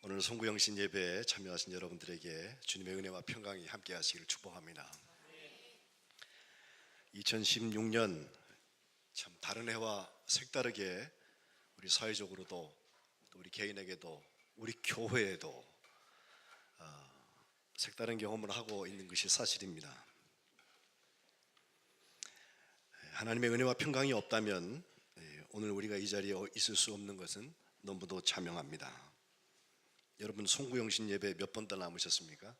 오늘 송구영신 예배에 참여하신 여러분들에게 주님의 은혜와 평강이 함께 하시기를 축복합니다. 2016년 참 다른 해와 색다르게 우리 사회적으로도 또 우리 개인에게도 우리 교회에도 색다른 경험을 하고 있는 것이 사실입니다. 하나님의 은혜와 평강이 없다면 오늘 우리가 이 자리에 있을 수 없는 것은 너무도 자명합니다. 여러분 송구영신 예배 몇 번 더 남으셨습니까?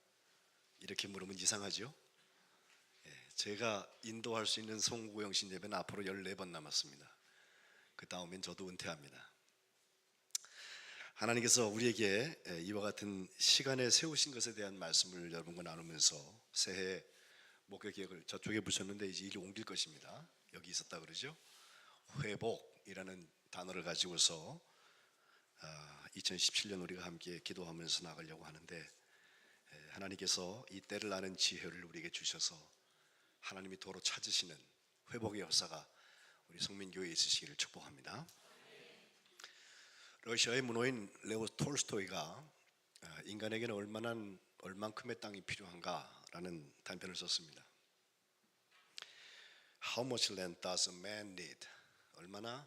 이렇게 물으면 이상하죠? 제가 인도할 수 있는 송구영신 예배는 앞으로 14번 남았습니다. 그 다음엔 저도 은퇴합니다. 하나님께서 우리에게 이와 같은 시간에 세우신 것에 대한 말씀을 여러분과 나누면서 새해 목회 계획을 저쪽에 보셨는데 이제 이리 옮길 것입니다. 여기 있었다 그러죠? 회복이라는 단어를 가지고서 2017년 우리가 함께 기도하면서 나가려고 하는데 하나님께서 이 때를 아는 지혜를 우리에게 주셔서 하나님이 도로 찾으시는 회복의 역사가 우리 성민교회에 있으시기를 축복합니다. 러시아의 문호인 레오 톨스토이가 인간에게는 얼만큼의 땅이 필요한가라는 단편을 썼습니다. How much land does a man need? 얼마나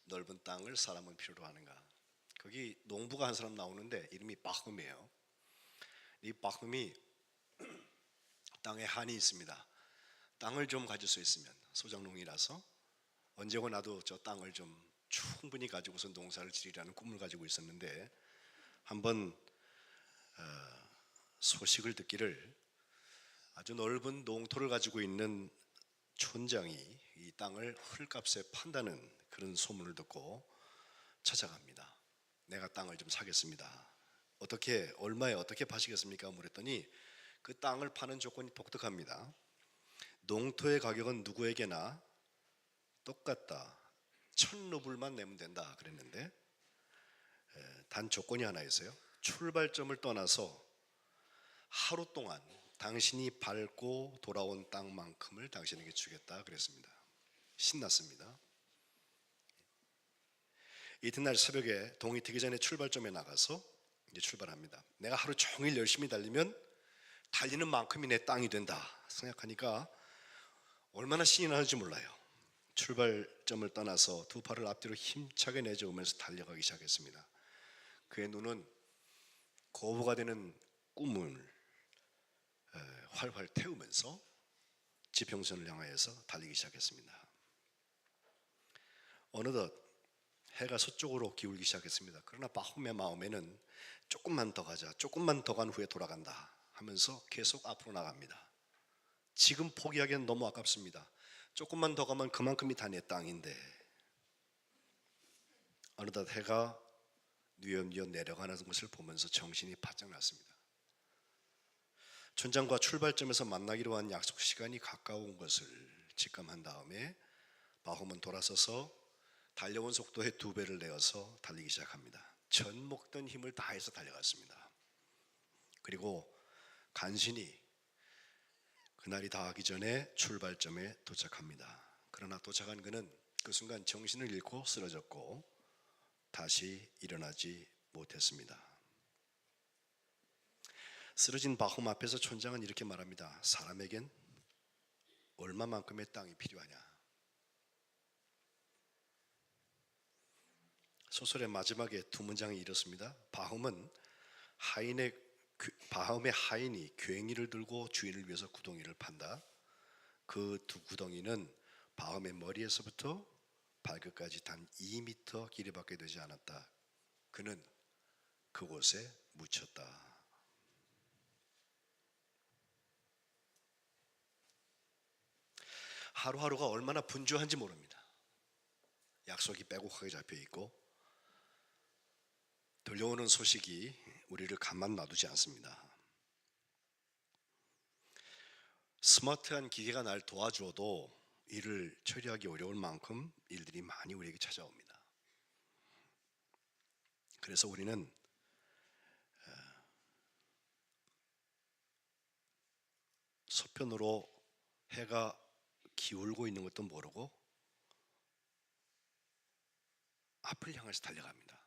넓은 땅을 사람은 필요로 하는가? 거기 농부가 한 사람 나오는데 이름이 바흠이에요. 이 바흠이 땅에 한이 있습니다. 땅을 좀 가질 수 있으면, 소작농이라서 언제고 나도 저 땅을 좀 충분히 가지고서 농사를 지으라는 꿈을 가지고 있었는데 한번 소식을 듣기를 아주 넓은 농토를 가지고 있는 촌장이 이 땅을 헐값에 판다는 그런 소문을 듣고 찾아갑니다. 내가 땅을 좀 사겠습니다. 얼마에 어떻게 파시겠습니까? 물었더니 그 땅을 파는 조건이 독특합니다. 농토의 가격은 누구에게나 똑같다. 1,000루블만 내면 된다 그랬는데 단 조건이 하나 있어요. 출발점을 떠나서 하루 동안 당신이 밟고 돌아온 땅만큼을 당신에게 주겠다 그랬습니다. 신났습니다. 이튿날 새벽에 동이 트기 전에 출발점에 나가서 이제 출발합니다. 내가 하루 종일 열심히 달리면 달리는 만큼이 내 땅이 된다 생각하니까 얼마나 신이 나는지 몰라요. 출발점을 떠나서 두 팔을 앞뒤로 힘차게 내저으면서 달려가기 시작했습니다. 그의 눈은 거부가 되는 꿈을 활활 태우면서 지평선을 향하여서 달리기 시작했습니다. 어느덧 해가 서쪽으로 기울기 시작했습니다. 그러나 바훔의 마음에는 조금만 더 가자, 조금만 더 간 후에 돌아간다 하면서 계속 앞으로 나갑니다. 지금 포기하기엔 너무 아깝습니다. 조금만 더 가면 그만큼이 다 내 땅인데. 어느덧 해가 뉘엿뉘엿 내려가는 것을 보면서 정신이 바짝 났습니다. 촌장과 출발점에서 만나기로 한 약속 시간이 가까운 것을 직감한 다음에 바훔은 돌아서서 달려온 속도의 2배를 내어서 달리기 시작합니다. 전 먹던 힘을 다해서 달려갔습니다. 그리고 간신히 그날이 다하기 전에 출발점에 도착합니다. 그러나 도착한 그는 그 순간 정신을 잃고 쓰러졌고 다시 일어나지 못했습니다. 쓰러진 바훔 앞에서 촌장은 이렇게 말합니다. 사람에겐 얼마만큼의 땅이 필요하냐? 소설의 마지막에 두 문장이 이렇습니다. 바훔의 하인이 괭이를 들고 주인을 위해서 구덩이를 판다. 그 두 구덩이는 바훔의 머리에서부터 발끝까지 단 2m 길이밖에 되지 않았다. 그는 그곳에 묻혔다. 하루하루가 얼마나 분주한지 모릅니다. 약속이 빼곡하게 잡혀있고 들려오는 소식이 우리를 가만 놔두지 않습니다. 스마트한 기계가 날 도와줘도 일을 처리하기 어려울 만큼 일들이 많이 우리에게 찾아옵니다. 그래서 우리는 서편으로 해가 기울고 있는 것도 모르고 앞을 향해서 달려갑니다.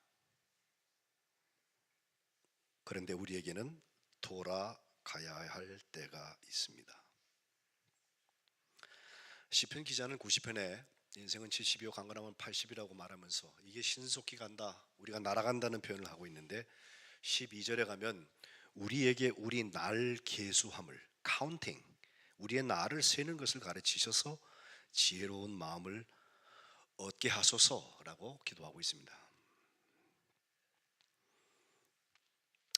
그런데 우리에게는 돌아가야 할 때가 있습니다. 시편 기자는 90편에 인생은 70이요 강건하면 80이라고 말하면서 이게 신속히 간다, 우리가 날아간다는 표현을 하고 있는데 12절에 가면 우리에게 우리 날 계수함을 카운팅, 우리의 날을 세는 것을 가르치셔서 지혜로운 마음을 얻게 하소서라고 기도하고 있습니다.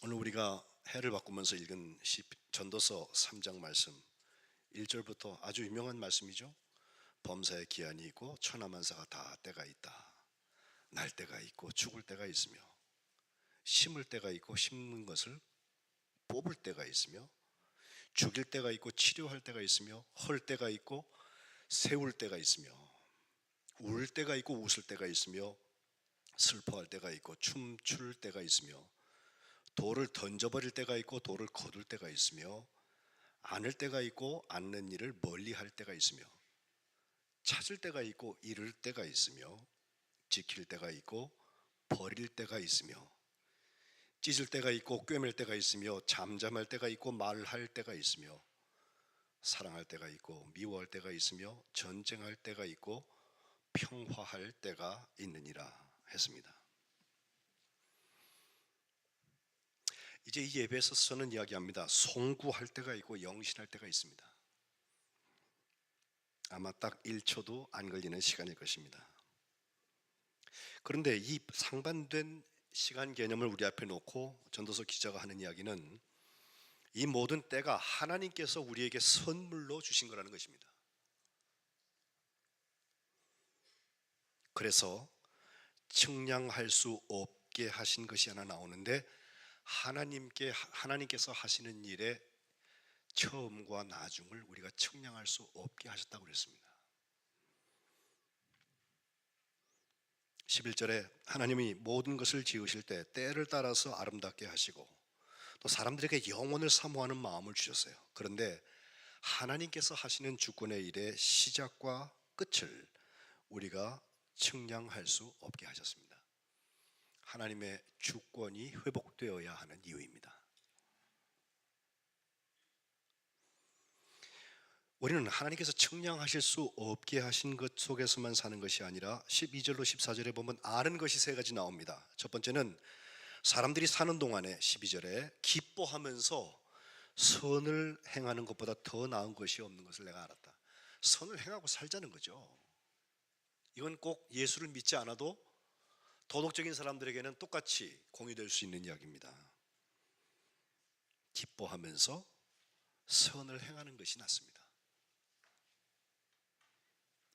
오늘 우리가 해를 바꾸면서 읽은 전도서 3장 말씀 1절부터 아주 유명한 말씀이죠. 범사에 기한이 있고 천하만사가 다 때가 있다. 날 때가 있고 죽을 때가 있으며 심을 때가 있고 심는 것을 뽑을 때가 있으며 죽일 때가 있고 치료할 때가 있으며 헐 때가 있고 세울 때가 있으며 울 때가 있고 웃을 때가 있으며 슬퍼할 때가 있고 춤출 때가 있으며 돌을 던져버릴 때가 있고 돌을 거둘 때가 있으며 안을 때가 있고 않는 일을 멀리할 때가 있으며 찾을 때가 있고 잃을 때가 있으며 지킬 때가 있고 버릴 때가 있으며 찢을 때가 있고 꿰맬 때가 있으며 잠잠할 때가 있고 말할 때가 있으며 사랑할 때가 있고 미워할 때가 있으며 전쟁할 때가 있고 평화할 때가 있느니라 했습니다. 이제 이 예배에서는 이야기합니다. 송구할 때가 있고 영신할 때가 있습니다. 아마 딱 1초도 안 걸리는 시간일 것입니다. 그런데 이 상반된 시간 개념을 우리 앞에 놓고 전도서 기자가 하는 이야기는 이 모든 때가 하나님께서 우리에게 선물로 주신 거라는 것입니다. 그래서 측량할 수 없게 하신 것이 하나 나오는데 하나님께서 하시는 일의 처음과 나중을 우리가 측량할 수 없게 하셨다고 그랬습니다. 11절에 하나님이 모든 것을 지으실 때 때를 따라서 아름답게 하시고 또 사람들에게 영원을 사모하는 마음을 주셨어요. 그런데 하나님께서 하시는 주권의 일의 시작과 끝을 우리가 측량할 수 없게 하셨습니다. 하나님의 주권이 회복되어야 하는 이유입니다. 우리는 하나님께서 측량하실 수 없게 하신 것 속에서만 사는 것이 아니라 12절로 14절에 보면 아는 것이 세 가지 나옵니다. 첫 번째는 사람들이 사는 동안에 12절에 기뻐하면서 선을 행하는 것보다 더 나은 것이 없는 것을 내가 알았다. 선을 행하고 살자는 거죠. 이건 꼭 예수를 믿지 않아도 도덕적인 사람들에게는 똑같이 공유될 수 있는 이야기입니다. 기뻐하면서 선을 행하는 것이 낫습니다.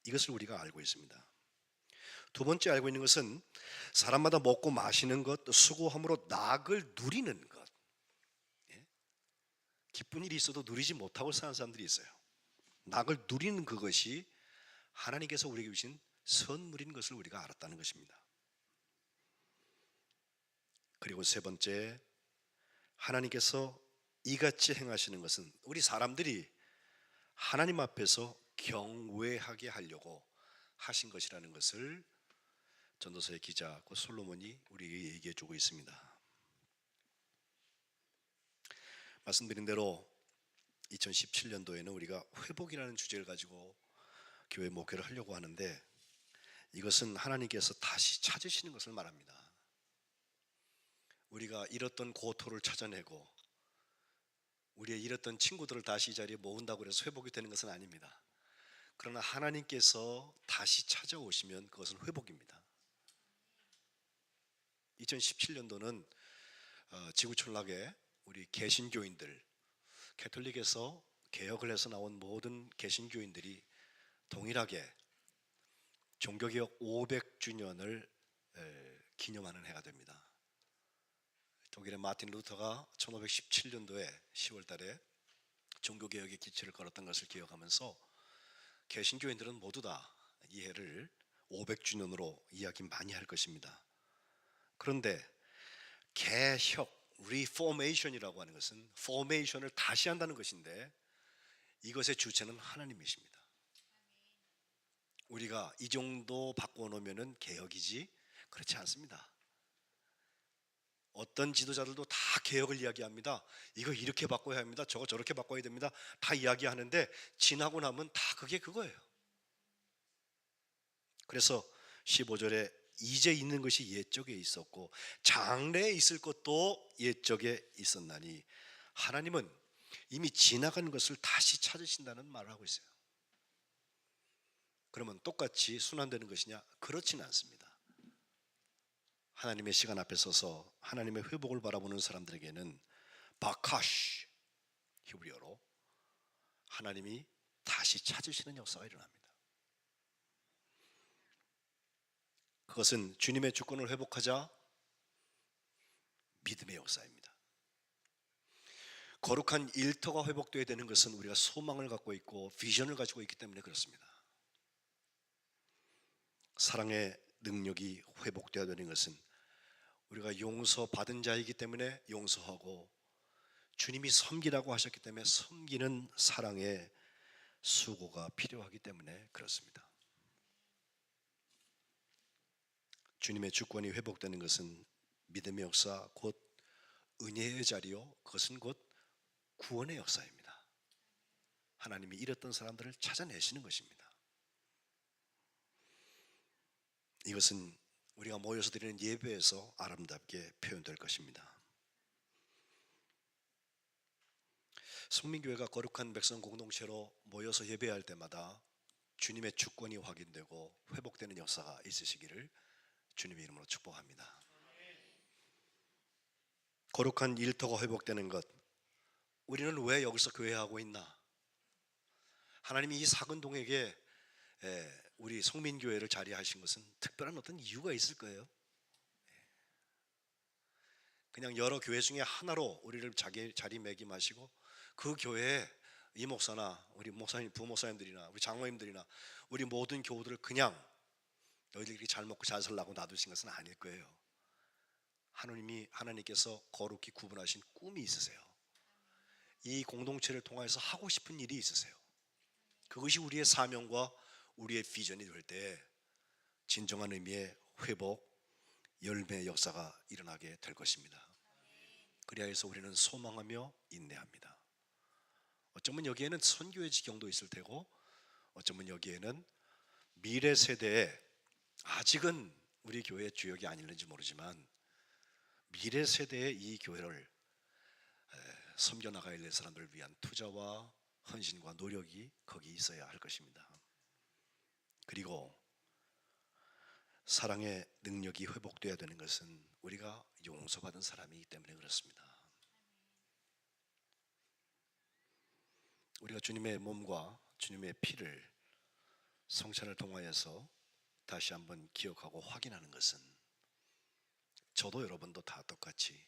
이것을 우리가 알고 있습니다. 두 번째 알고 있는 것은 사람마다 먹고 마시는 것, 수고함으로 낙을 누리는 것. 기쁜 일이 있어도 누리지 못하고 사는 사람들이 있어요. 낙을 누리는 그것이 하나님께서 우리에게 주신 선물인 것을 우리가 알았다는 것입니다. 그리고 세 번째, 하나님께서 이같이 행하시는 것은 우리 사람들이 하나님 앞에서 경외하게 하려고 하신 것이라는 것을 전도서의 기자 솔로몬이 우리에게 얘기해 주고 있습니다. 말씀드린 대로 2017년도에는 우리가 회복이라는 주제를 가지고 교회 목회를 하려고 하는데 이것은 하나님께서 다시 찾으시는 것을 말합니다. 우리가 잃었던 고토를 찾아내고 우리의 잃었던 친구들을 다시 이 자리에 모은다고 해서 회복이 되는 것은 아닙니다. 그러나 하나님께서 다시 찾아오시면 그것은 회복입니다. 2017년도는 지구촌락에 우리 개신교인들, 캐톨릭에서 개혁을 해서 나온 모든 개신교인들이 동일하게 종교개혁 500주년을 기념하는 해가 됩니다. 독일의 마틴 루터가 1517년도에 10월 달에 종교개혁의 기초를 걸었던 것을 기억하면서 개신교인들은 모두 다 이 해를 500주년으로 이야기 많이 할 것입니다. 그런데 개혁, 리포메이션이라고 하는 것은 포메이션을 다시 한다는 것인데 이것의 주체는 하나님이십니다. 우리가 이 정도 바꿔놓으면 개혁이지 그렇지 않습니다. 어떤 지도자들도 다 개혁을 이야기합니다. 이거 이렇게 바꿔야 합니다. 저거 저렇게 바꿔야 됩니다. 다 이야기하는데 지나고 나면 다 그게 그거예요. 그래서 15절에 이제 있는 것이 옛적에 있었고 장래에 있을 것도 옛적에 있었나니 하나님은 이미 지나간 것을 다시 찾으신다는 말을 하고 있어요. 그러면 똑같이 순환되는 것이냐? 그렇지는 않습니다. 하나님의 시간 앞에 서서 하나님의 회복을 바라보는 사람들에게는 바카시, 히브리어로 하나님이 다시 찾으시는 역사가 일어납니다. 그것은 주님의 주권을 회복하자 믿음의 역사입니다. 거룩한 일터가 회복되어야 되는 것은 우리가 소망을 갖고 있고 비전을 가지고 있기 때문에 그렇습니다. 사랑의 능력이 회복되어야 되는 것은 우리가 용서받은 자이기 때문에 용서하고 주님이 섬기라고 하셨기 때문에 섬기는 사랑의 수고가 필요하기 때문에 그렇습니다. 주님의 주권이 회복되는 것은 믿음의 역사, 곧 은혜의 자리요, 그것은 곧 구원의 역사입니다. 하나님이 잃었던 사람들을 찾아내시는 것입니다. 이것은 우리가 모여서 드리는 예배에서 아름답게 표현될 것입니다. 성민교회가 거룩한 백성 공동체로 모여서 예배할 때마다 주님의 주권이 확인되고 회복되는 역사가 있으시기를 주님의 이름으로 축복합니다. 거룩한 일터가 회복되는 것, 우리는 왜 여기서 교회하고 있나? 하나님이 이 사근동에게 우리 성민교회를 자리하신 것은 특별한 어떤 이유가 있을 거예요. 그냥 여러 교회 중에 하나로 우리를 자기 자리매김하시고 그 교회에 이 목사나 우리 목사님, 부목사님들이나 우리 장로님들이나 우리 모든 교우들을 그냥 너희들이 잘 먹고 잘 살라고 놔두신 것은 아닐 거예요. 하나님께서 거룩히 구분하신 꿈이 있으세요. 이 공동체를 통해서 하고 싶은 일이 있으세요. 그것이 우리의 사명과 우리의 비전이 될 때 진정한 의미의 회복, 열매의 역사가 일어나게 될 것입니다. 그래야 해서 우리는 소망하며 인내합니다. 어쩌면 여기에는 선교의 지경도 있을 테고 어쩌면 여기에는 미래 세대에 아직은 우리 교회의 주역이 아닐는지 모르지만 미래 세대의 이 교회를 섬겨나가야 될 사람들을 위한 투자와 헌신과 노력이 거기 있어야 할 것입니다. 그리고 사랑의 능력이 회복되어야 되는 것은 우리가 용서받은 사람이기 때문에 그렇습니다. 우리가 주님의 몸과 주님의 피를 성찬을 통하여서 다시 한번 기억하고 확인하는 것은 저도 여러분도 다 똑같이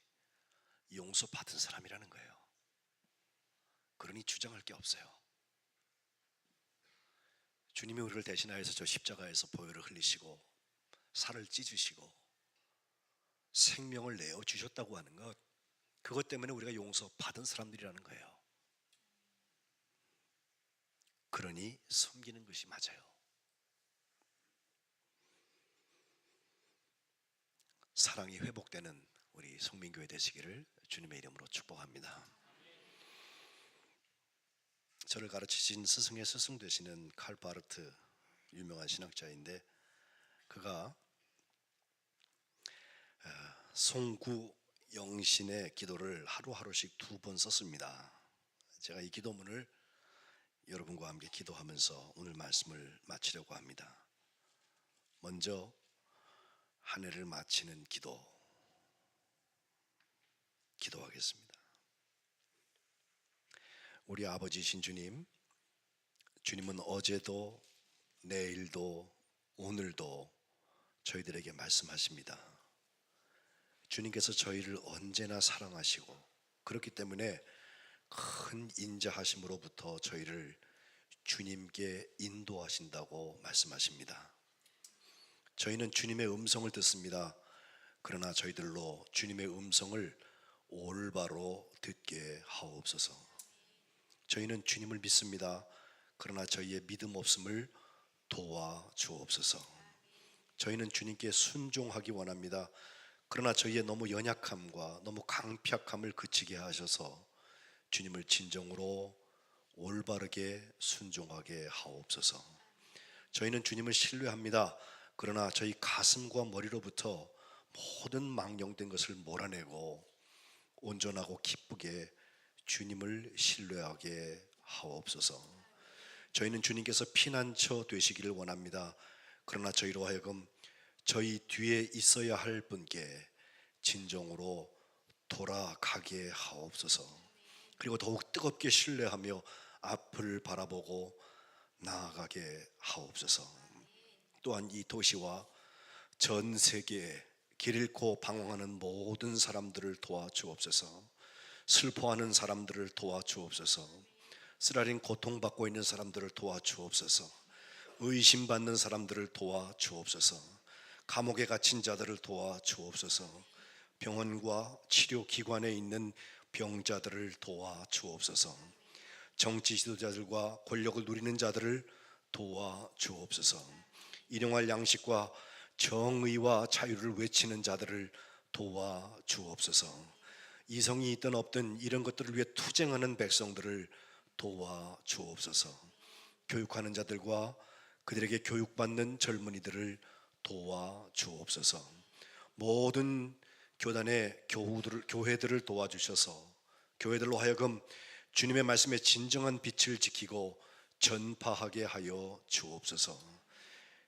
용서받은 사람이라는 거예요. 그러니 주장할 게 없어요. 주님이 우리를 대신하여서 저 십자가에서 보혈을 흘리시고 살을 찢으시고 생명을 내어주셨다고 하는 것, 그것 때문에 우리가 용서받은 사람들이라는 거예요. 그러니 섬기는 것이 맞아요. 사랑이 회복되는 우리 성민교회 되시기를 주님의 이름으로 축복합니다. 저를 가르치신 스승의 스승 되시는 칼 바르트, 유명한 신학자인데 그가 송구 영신의 기도를 하루하루씩 2번 썼습니다. 제가 이 기도문을 여러분과 함께 기도하면서 오늘 말씀을 마치려고 합니다. 먼저 한 해를 마치는 기도하겠습니다. 우리 아버지신 주님, 주님은 어제도 내일도 오늘도 저희들에게 말씀하십니다. 주님께서 저희를 언제나 사랑하시고 그렇기 때문에 큰 인자하심으로부터 저희를 주님께 인도하신다고 말씀하십니다. 저희는 주님의 음성을 듣습니다. 그러나 저희들로 주님의 음성을 올바로 듣게 하옵소서. 저희는 주님을 믿습니다. 그러나 저희의 믿음 없음을 도와주옵소서. 저희는 주님께 순종하기 원합니다. 그러나 저희의 너무 연약함과 너무 강팍함을 그치게 하셔서 주님을 진정으로 올바르게 순종하게 하옵소서. 저희는 주님을 신뢰합니다. 그러나 저희 가슴과 머리로부터 모든 망령된 것을 몰아내고 온전하고 기쁘게 주님을 신뢰하게 하옵소서. 저희는 주님께서 피난처 되시기를 원합니다. 그러나 저희로 하여금 저희 뒤에 있어야 할 분께 진정으로 돌아가게 하옵소서. 그리고 더욱 뜨겁게 신뢰하며 앞을 바라보고 나아가게 하옵소서. 또한 이 도시와 전 세계에 길 잃고 방황하는 모든 사람들을 도와주옵소서. 슬퍼하는 사람들을 도와주옵소서. 쓰라린 고통받고 있는 사람들을 도와주옵소서. 의심받는 사람들을 도와주옵소서. 감옥에 갇힌 자들을 도와주옵소서. 병원과 치료기관에 있는 병자들을 도와주옵소서. 정치 지도자들과 권력을 누리는 자들을 도와주옵소서. 일용할 양식과 정의와 자유를 외치는 자들을 도와주옵소서. 이성이 있든 없든 이런 것들을 위해 투쟁하는 백성들을 도와주옵소서. 교육하는 자들과 그들에게 교육받는 젊은이들을 도와주옵소서. 모든 교단의 교회들을 도와주셔서 교회들로 하여금 주님의 말씀에 진정한 빛을 지키고 전파하게 하여 주옵소서.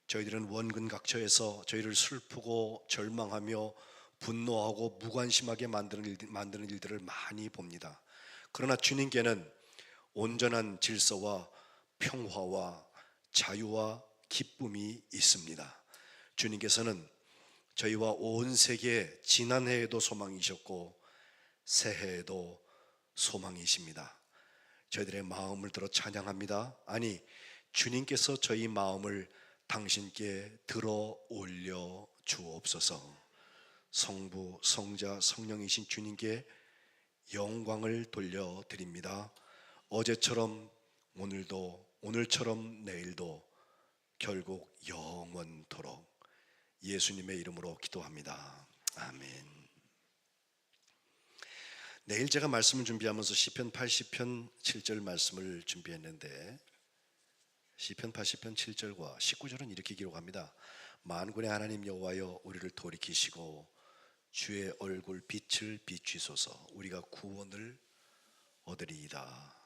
저희들은 원근각처에서 저희를 슬프고 절망하며 분노하고 무관심하게 만드는 일들을 많이 봅니다. 그러나 주님께는 온전한 질서와 평화와 자유와 기쁨이 있습니다. 주님께서는 저희와 온 세계 지난해에도 소망이셨고 새해에도 소망이십니다. 저희들의 마음을 들어 찬양합니다. 아니, 주님께서 저희 마음을 당신께 들어 올려 주옵소서. 성부, 성자, 성령이신 주님께 영광을 돌려드립니다. 어제처럼 오늘도, 오늘처럼 내일도, 결국 영원토록 예수님의 이름으로 기도합니다. 아멘. 내일 제가 말씀을 준비하면서 시편 80편 7절 말씀을 준비했는데 시편 80편 7절과 19절은 이렇게 기록합니다. 만군의 하나님 여호와여, 우리를 돌이키시고 주의 얼굴 빛을 비추소서. 우리가 구원을 얻으리이다.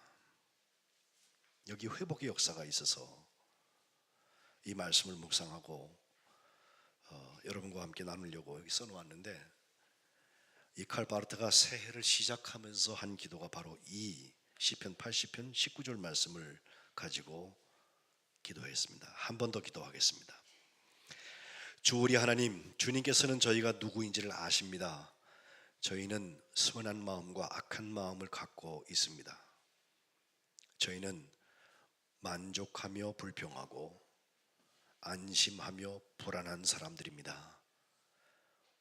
여기 회복의 역사가 있어서 이 말씀을 묵상하고 여러분과 함께 나누려고 여기 써놓았는데, 이칼 바르트가 새해를 시작하면서 한 기도가 바로 이 시편 80편 19절 말씀을 가지고 기도했습니다. 한 번 더 기도하겠습니다. 주 우리 하나님, 주님께서는 저희가 누구인지를 아십니다. 저희는 선한 마음과 악한 마음을 갖고 있습니다. 저희는 만족하며 불평하고 안심하며 불안한 사람들입니다.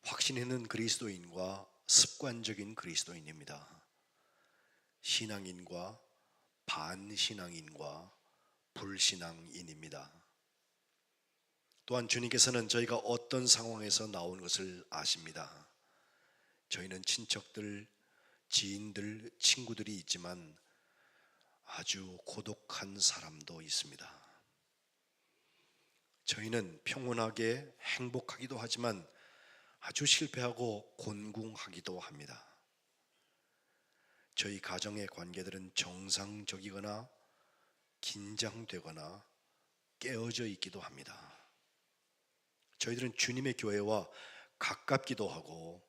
확신 있는 그리스도인과 습관적인 그리스도인입니다. 신앙인과 반신앙인과 불신앙인입니다. 또한 주님께서는 저희가 어떤 상황에서 나온 것을 아십니다. 저희는 친척들, 지인들, 친구들이 있지만 아주 고독한 사람도 있습니다. 저희는 평온하게 행복하기도 하지만 아주 실패하고 곤궁하기도 합니다. 저희 가정의 관계들은 정상적이거나 긴장되거나 깨어져 있기도 합니다. 저희들은 주님의 교회와 가깝기도 하고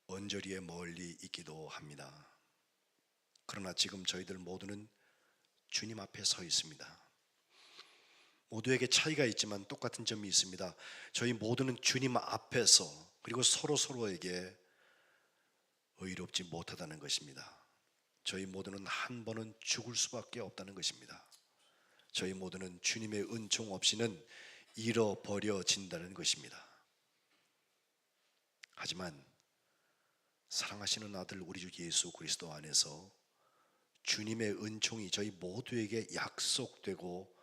언저리에 멀리 있기도 합니다. 그러나 지금 저희들 모두는 주님 앞에 서 있습니다. 모두에게 차이가 있지만 똑같은 점이 있습니다. 저희 모두는 주님 앞에서, 그리고 서로에게 의롭지 못하다는 것입니다. 저희 모두는 한 번은 죽을 수밖에 없다는 것입니다. 저희 모두는 주님의 은총 없이는 잃어버려진다는 것입니다. 하지만 사랑하시는 아들 우리 주 예수 그리스도 안에서 주님의 은총이 저희 모두에게 약속되고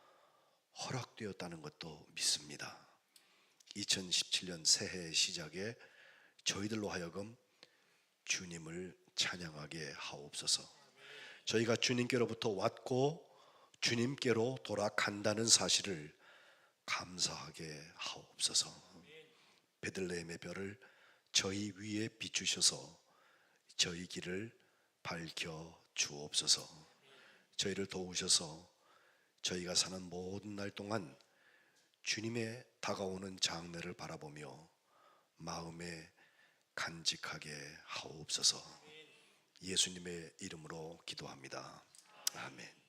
허락되었다는 것도 믿습니다. 2017년 새해 시작에 저희들로 하여금 주님을 찬양하게 하옵소서. 저희가 주님께로부터 왔고 주님께로 돌아간다는 사실을 감사하게 하옵소서. 베들레헴의 별을 저희 위에 비추셔서 저희 길을 밝혀 주옵소서. 저희를 도우셔서 저희가 사는 모든 날 동안 주님의 다가오는 장래를 바라보며 마음에 간직하게 하옵소서. 예수님의 이름으로 기도합니다. 아멘.